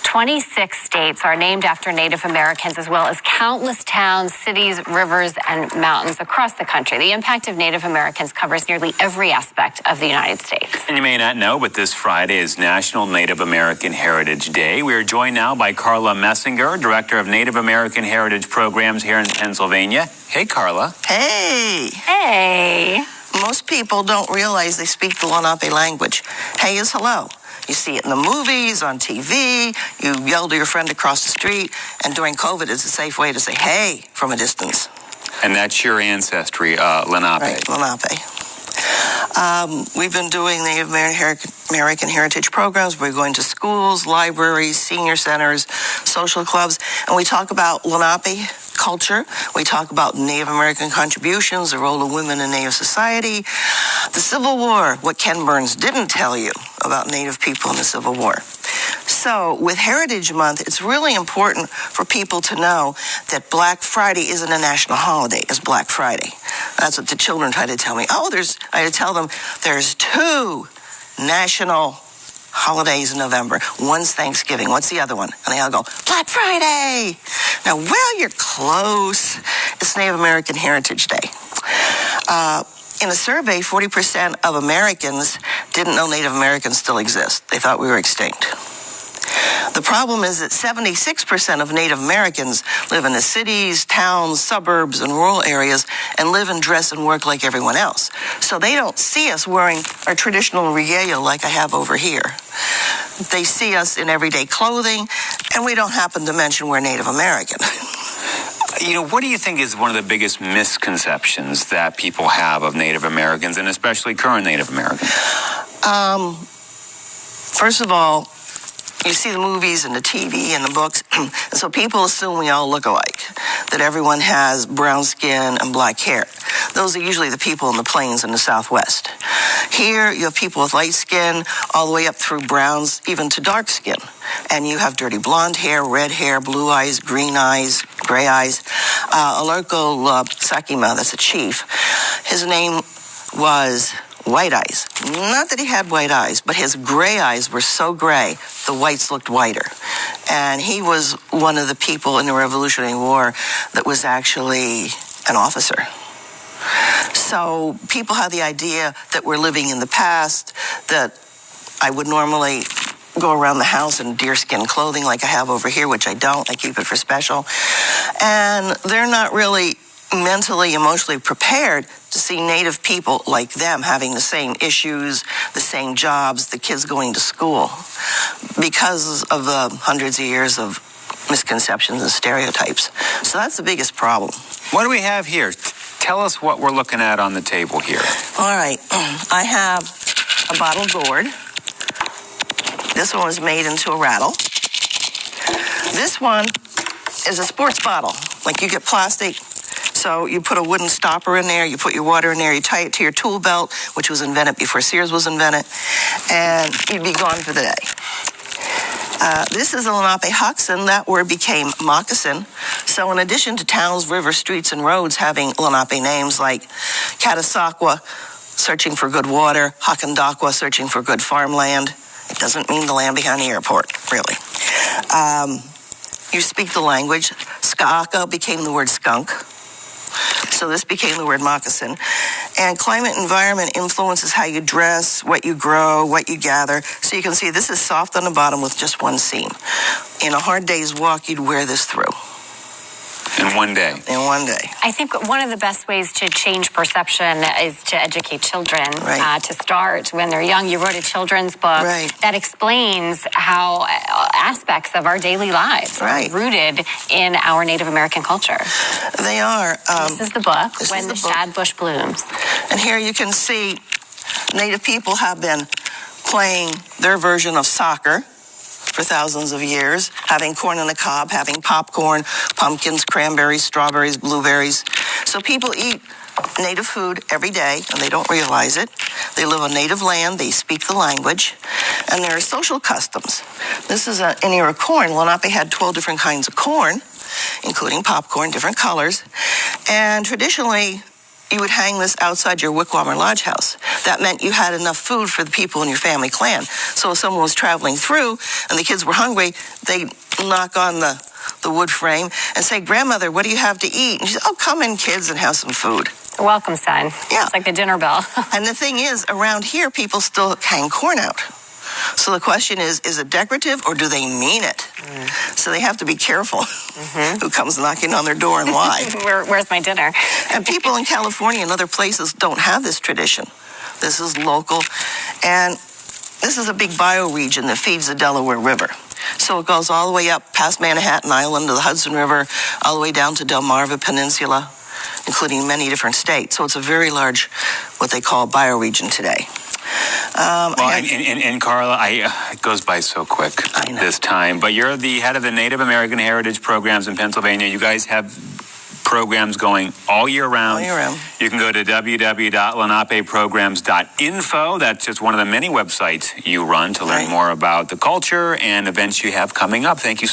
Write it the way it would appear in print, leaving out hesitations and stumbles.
26 states are named after Native Americans, as well as countless towns, cities, rivers, and mountains across the country. The impact of Native Americans covers nearly every aspect of the United States. And you may not know, but this Friday is National Native American Heritage Day. We are joined now by Carla Messinger, Director of Native American Heritage Programs here in Pennsylvania. Hey, Carla. Hey. Hey. Most people don't realize they speak the Lenape language. Hey is hello. You see it in the movies, on TV, you yell to your friend across the street, and during COVID, it's a safe way to say hey from a distance. And that's your ancestry, Lenape. Right, Lenape. We've been doing Native American Heritage programs. We're going to schools, libraries, senior centers, social clubs, and we talk about Lenape culture. We talk about Native American contributions, the role of women in Native society, the Civil War, what Ken Burns didn't tell you about Native people in the Civil War. So with Heritage Month, it's really important for people to know that Black Friday isn't a national holiday, it's Black Friday. That's what the children try to tell me. I tell them there's two national holidays in November. One's Thanksgiving. What's the other one? And they all go, Black Friday. Now, well, you're close. It's Native American Heritage Day. In a survey, 40% of Americans didn't know Native Americans still exist. They thought we were extinct. The problem is that 76% of Native Americans live in the cities, towns, suburbs, and rural areas and live and dress and work like everyone else. So they don't see us wearing our traditional regalia like I have over here. They see us in everyday clothing, and we don't happen to mention we're Native American. You know, what do you think is one of the biggest misconceptions that people have of Native Americans, and especially current Native Americans? First of all, you see the movies and the TV and the books, and so people assume we all look alike, that everyone has brown skin and black hair. Those are usually the people in the plains in the Southwest. Here, you have people with light skin, all the way up through browns, even to dark skin. And you have dirty blonde hair, red hair, blue eyes, green eyes, gray eyes. Alarko Sakima, that's a chief, his name was White Eyes. Not that he had white eyes, but his gray eyes were so gray, the whites looked whiter. And he was one of the people in the Revolutionary War that was actually an officer. So people have the idea that we're living in the past, that I would normally go around the house in deerskin clothing like I have over here, which I don't. I keep it for special. And they're not really mentally, emotionally prepared to see Native people like them having the same issues, the same jobs, the kids going to school, because of the hundreds of years of misconceptions and stereotypes. So that's the biggest problem. What do we have here? Tell us what we're looking at on the table here. All right. I have a bottle gourd. This one was made into a rattle. This one is a sports bottle. Like you get plastic, so you put a wooden stopper in there, you put your water in there, you tie it to your tool belt, which was invented before Sears was invented, and you'd be gone for the day. This is a Lenape Hoxton. That word became moccasin. So in addition to towns, rivers, streets, and roads having Lenape names like Catasauqua, searching for good water, Hakandaqua, searching for good farmland. It doesn't mean the land behind the airport, really. You speak the language. Ska'aka became the word skunk. So this became the word moccasin. And climate environment influences how you dress, what you grow, what you gather. So you can see this is soft on the bottom with just one seam. In a hard day's walk, you'd wear this through. In one day. In one day. I think one of the best ways to change perception is to educate children. Right. To start when they're young. You wrote a children's book that explains how aspects of our daily lives are rooted in our Native American culture. They are. This is the book, When the Shad Bush Blooms. And here you can see Native people have been playing their version of soccer for thousands of years, having corn on the cob, having popcorn, pumpkins, cranberries, strawberries, blueberries. So people eat Native food every day, and they don't realize it. They live on Native land, they speak the language, and there are social customs. This is an ear of corn. Lenape had 12 different kinds of corn, including popcorn, different colors. And traditionally, you would hang this outside your wigwam or lodge house. That meant you had enough food for the people in your family clan. So if someone was traveling through and the kids were hungry, they'd knock on the wood frame and say, "Grandmother, what do you have to eat?" And she said, "Oh, come in, kids, and have some food." Welcome sign. Yeah. It's like the dinner bell. And the thing is, around here, people still hang corn out. So the question is it decorative or do they mean it? So they have to be careful who comes knocking on their door and why. Where's my dinner? And people in California and other places don't have this tradition. This is local. And this is a big bioregion that feeds the Delaware River. So it goes all the way up past Manhattan Island to the Hudson River, all the way down to Delmarva Peninsula, including many different states. So it's a very large, what they call bioregion today. And Carla, it goes by so quick this time, but you're the head of the Native American Heritage Programs in Pennsylvania. You guys have programs going all year round. All year round. You can go to www.lenapeprograms.info. That's just one of the many websites you run to learn more about the culture and events you have coming up. Thank you